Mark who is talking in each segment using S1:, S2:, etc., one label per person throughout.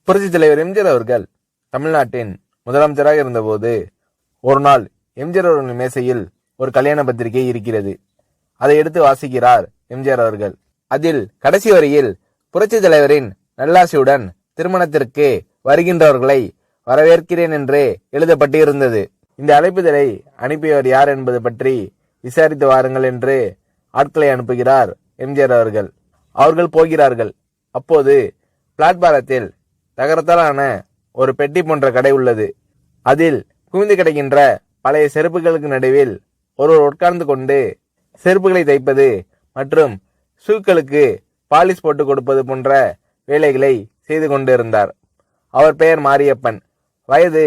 S1: புரட்சி தலைவர் எம்ஜிஆர் அவர்கள் தமிழ்நாட்டின் முதலமைச்சராக இருந்தபோது ஒரு நாள் எம்ஜிஆர் அவர்களின் மேசையில் ஒரு கல்யாண பத்திரிகை இருக்கிறது. அதை எடுத்து வாசிக்கிறார் எம்ஜிஆர் அவர்கள். அதில் கடைசி வரியில் புரட்சி தலைவரின் நல்லாசியுடன் திருமணத்திற்கு வருகின்றவர்களை வரவேற்கிறேன் என்று எழுதப்பட்டிருந்தது. இந்த அழைப்புதலை அனுப்பியவர் யார் என்பது பற்றி விசாரித்து வாருங்கள் என்று ஆட்களை அனுப்புகிறார் எம்ஜிஆர் அவர்கள். அவர்கள் போகிறார்கள். அப்போது பிளாட்பாரத்தில் தகரத்தாலான ஒரு பெட்டி போன்ற கடை உள்ளது. அதில் குவிந்து கிடக்கின்ற பழைய செருப்புகளுக்கு நடுவில் ஒருவர் உட்கார்ந்து கொண்டு செருப்புகளை தைப்பது மற்றும் ஷூக்களுக்கு பாலிஷ் போட்டு கொடுப்பது போன்ற வேலைகளை செய்து கொண்டிருந்தார். அவர் பெயர் மாரியப்பன். வயது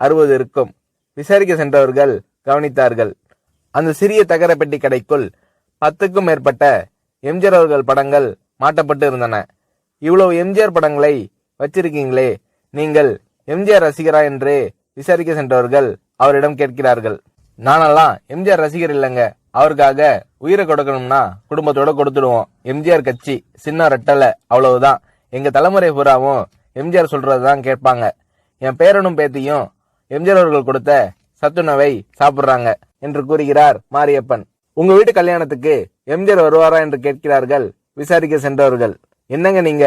S1: 60 இருக்கும். விசாரிக்க சென்றவர்கள் கவனித்தார்கள். அந்த சிறிய தகர பெட்டி கடைக்குள் 10க்கும் மேற்பட்ட எம்ஜிஆர் அவர்கள் படங்கள் மாட்டப்பட்டு இருந்தன. இவ்வளவு எம்ஜிஆர் படங்களை வச்சிருக்கீங்களே, நீங்கள் எம்ஜிஆர் ரசிகரா என்று விசாரிக்க சென்றவர்கள் அவரிடம் கேட்கிறார்கள். நானெல்லாம் எம்ஜிஆர் ரசிகர் இல்லைங்க, அவருக்காக உயிரை கொடுக்கணும்னா குடும்பத்தோட கொடுத்துடுவோம். எம்ஜிஆர் கட்சி சின்ன ரெட்டலை, அவ்வளவுதான். எங்க தலைமுறை பூராவும் எம்ஜிஆர் சொல்றதுதான் கேட்பாங்க. என் பேரனும் பேத்தியும் எம்ஜிஆர் அவர்கள் கொடுத்த சத்துணவை சாப்பிடுறாங்க என்று கூறுகிறார் மாரியப்பன். உங்க வீட்டு கல்யாணத்துக்கு எம்ஜிஆர் வருவாரா என்று கேட்கிறார்கள் விசாரிக்க சென்றவர்கள். என்னங்க நீங்க,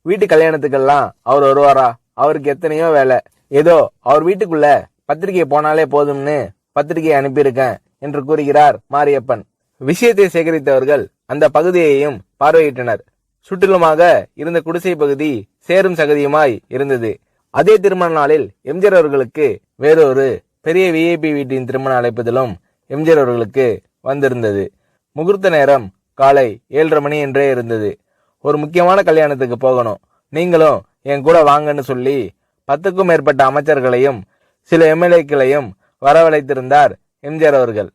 S1: வீட்டு கல்யாணத்துக்கெல்லாம் அவர் வருவாரா? அவருக்கு எத்தனையோ வேலை. ஏதோ அவர் வீட்டுக்குள்ள பத்திரிகை போனாலே போதும்னு பத்திரிகை அனுப்பியிருக்கேன் என்று கூறுகிறார் மாரியப்பன். விஷயத்தை சேகரித்தவர்கள் அந்த பகுதியையும் பார்வையிட்டனர். சுற்றிலுமாக இருந்த குடிசை பகுதி சேரும் சகதியுமாய் இருந்தது. அதே திருமண நாளில் எம்ஜிஆர் அவர்களுக்கு வேறொரு பெரிய விஐபி வீட்டின் திருமண அழைப்புதலும் எம்ஜிஆர் அவர்களுக்கு வந்திருந்தது. முகூர்த்த நேரம் காலை 7:30 மணி என்றே இருந்தது. ஒரு முக்கியமான கல்யாணத்துக்கு போகணும், நீங்களும் என் கூட வாங்கன்னு சொல்லி 10க்கும் மேற்பட்ட அமைச்சர்களையும் சில எம்எல்ஏக்களையும் வரவழைத்திருந்தார் எம்ஜிஆர் அவர்கள்.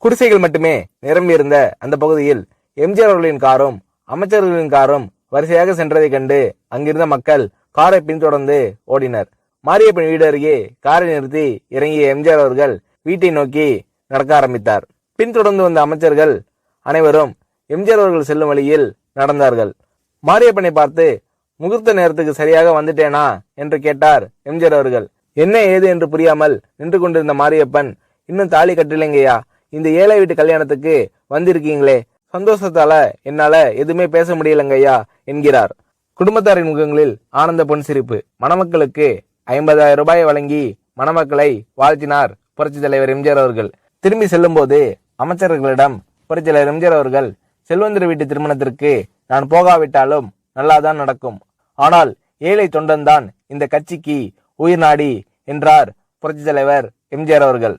S1: குடிசைகள் மட்டுமே நிரம்பியிருந்த அந்த பகுதியில் எம்ஜிஆர் அவர்களின் காரும் அமைச்சர்களின் காரும் வரிசையாக சென்றதை கண்டு அங்கிருந்த மக்கள் காரை பின்தொடர்ந்து ஓடினர். மாரியப்பன் வீடு அருகே காரை நிறுத்தி இறங்கிய எம்ஜிஆர் அவர்கள் வீட்டை நோக்கி நடக்க ஆரம்பித்தார். பின்தொடர்ந்து வந்த அமைச்சர்கள் அனைவரும் எம்ஜிஆர் அவர்கள் செல்லும் வழியில் நடந்தார்கள். மாரியப்பனை பார்த்து, முகூர்த்த நேரத்துக்கு சரியாக வந்துட்டேனா என்று கேட்டார் எம்ஜிஆர் அவர்கள். என்ன ஏது என்று புரியாமல் நின்று கொண்டிருந்த மாரியப்பன், இன்னும் தாலி கட்டலைங்கய்யா, இந்த ஏழை வீட்டு கல்யாணத்துக்கு வந்திருக்கீங்களே, சந்தோஷத்தால என்னால எதுவுமே பேச முடியலங்கய்யா என்கிறார். குடும்பத்தாரின் முகங்களில் ஆனந்த பொன்சிரிப்பு. மணமக்களுக்கு 50,000 ரூபாய் வழங்கி மணமக்களை வாழ்த்தினார் புரட்சி தலைவர் எம்ஜிஆர் அவர்கள். திரும்பி செல்லும் போது அமைச்சர்களிடம் புரட்சி தலைவர் எம்ஜிஆர் அவர்கள், செல்வந்தர் வீட்டு திருமணத்திற்கு நான் போகாவிட்டாலும் நல்லாதான் நடக்கும், ஆனால் ஏழை தொண்டன் தான் இந்த கட்சிக்கு உயிர் நாடி என்றார் புரட்சி தலைவர் எம்ஜிஆர் அவர்கள்.